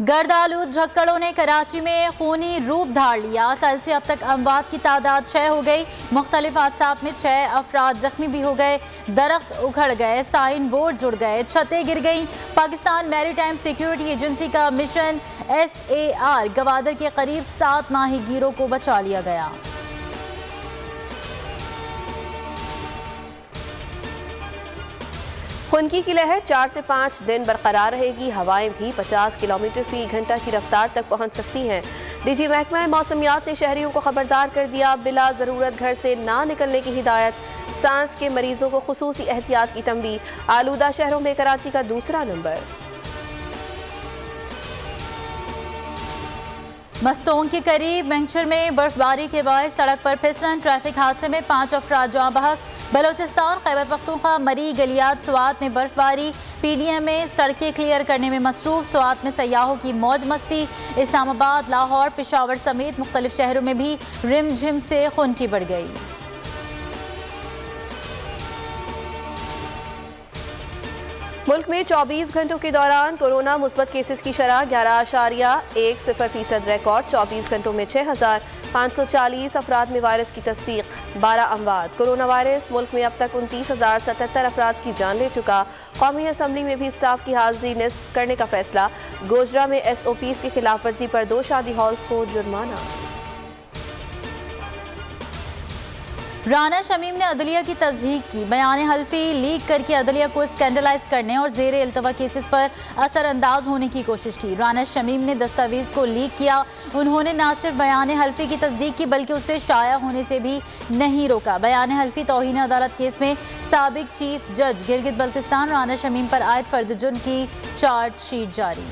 गर्दालूद झक्कड़ों ने कराची में खूनी रूप धार लिया। कल से अब तक अमवात की तादाद 6 हो गई। मुख्तलिफ हादसात में 6 अफराद जख्मी भी हो गए। दरख्त उखड़ गए, साइन बोर्ड जुड़ गए, छतें गिर गईं। पाकिस्तान मैरीटाइम सिक्योरिटी एजेंसी का मिशन SAR गवादर के करीब 7 माहीगीरों को बचा लिया गया। खुनकी की लहर 4 से 5 दिन बरकरार रहेगी। हवाएं भी 50 किलोमीटर फी घंटा की रफ्तार तक पहुंच सकती हैं। डीजी महकमा मौसमियात ने शहरियों को खबरदार कर दिया। बिला ज़रूरत घर से ना निकलने की हिदायत। सांस के मरीजों को खुसूसी एहतियात की तंबीह। आलूदा शहरों में कराची का दूसरा नंबर। मस्तोंग के करीब मैंगचर में बर्फबारी के बाद सड़क पर फिसलन। ट्रैफिक हादसे में 5 अफराद जाँ बहक। बलोचिस्तान खैबर पख्तूनख्वा मरी गलियात स्वात में बर्फबारी। PDM में सड़कें क्लियर करने में मसरूफ। स्वात में सयाहों की मौज मस्ती। इस्लामाबाद, लाहौर, पेशावर समेत मुख्तलिफ शहरों में भी रिमझिम से खुनकी बढ़ गई। मुल्क में 24 घंटों के दौरान कोरोना मुस्बत केसेस की शरह 11.10% रिकॉर्ड। 24 घंटों में 6,540 अफराद में वायरस की तस्दीक। 12 अमवात। कोरोना वायरस मुल्क में अब तक 29,077 अफराद की जान ले चुका। कौमी असम्बली में भी स्टाफ की हाजिरी निस्फ करने का फैसला। गोजरा में SOPs की खिलाफ वर्जी पर 2 शादी हॉल्स को जुर्माना। राना शमीम ने अदलिया की तस्दीक की। बयान हल्फी लीक करके अदलिया को स्कैंडलाइज करने और ज़ेर इल्तवा केसेस पर असरअंदाज होने की कोशिश की। राना शमीम ने दस्तावेज को लीक किया। उन्होंने न सिर्फ बयान हल्फी की तस्दीक की बल्कि उसे शाया होने से भी नहीं रोका। बयान हल्फी तौहीन अदालत केस में साबिक चीफ जज गिलगित बल्तिस्तान राना शमीम पर आयद फर्द जुर्म की चार्जशीट जारी।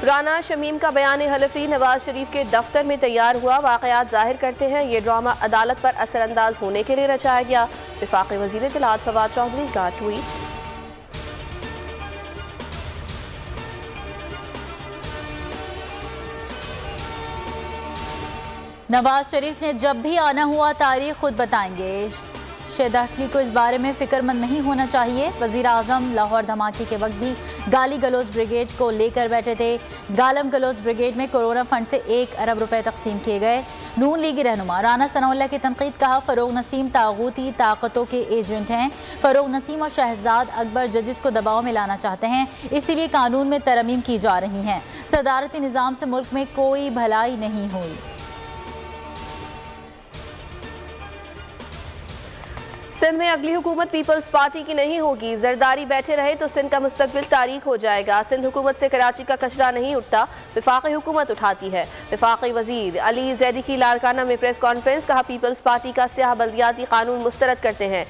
राना शमीम का बयान हलफी नवाज शरीफ के दफ्तर में तैयार हुआ। वाक़यात जाहिर करते हैं ये ड्रामा अदालत पर असरअंदाज होने के लिए रचाया गया। वफाकी वज़ीर इत्तलात फवाद चौधरी का ट्वीट। नवाज शरीफ ने जब भी आना हुआ तारीख खुद बताएंगे। दाखिली को इस बारे में फिक्रमंद नहीं होना चाहिए। वज़ीर आज़म लाहौर धमाके के वक्त भी गाली गलोच ब्रिगेड को लेकर बैठे थे। गालम गलोच ब्रिगेड में कोरोना फंड से 1 अरब रुपए तकसीम किए गए। नून लीगी रहनुमा राना सनाउल्लाह की तनकीद। कहा फ़रोग नसीम तागूती ताकतों के एजेंट हैं। फ़रोग नसीम और शहजाद अकबर जजिस को दबाव में लाना चाहते हैं, इसीलिए कानून में तरमीम की जा रही हैं। सदारती निज़ाम से मुल्क में कोई भलाई नहीं हुई। सिंध में अगली हुकूमत पीपल्स पार्टी की नहीं होगी। जरदारी बैठे रहे तो सिंध का मुस्तकबिल तारीख हो जाएगा। सिंध हुकूमत से कराची का कचरा नहीं उठता, वफाकी हुकूमत उठाती है। वफाकी वजीर अली जैदी की लारकाना में प्रेस कॉन्फ्रेंस। कहा पीपल्स पार्टी का स्याह बल्दियाती कानून मुस्तरद करते हैं।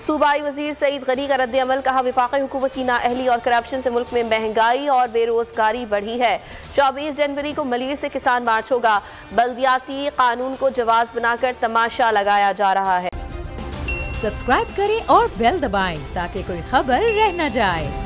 सूबाई वजीर सईद गनी का रद्द अमल। कहा वफाकी हुकूमत की नाअहली और करप्शन से मुल्क में महंगाई और बेरोजगारी बढ़ी है। 24 जनवरी को मलीर से किसान मार्च होगा। बल्दियाती कानून को जवाज बनाकर तमाशा लगाया जा रहा है। सब्सक्राइब करें और बेल दबाएं ताकि कोई खबर रह न जाए।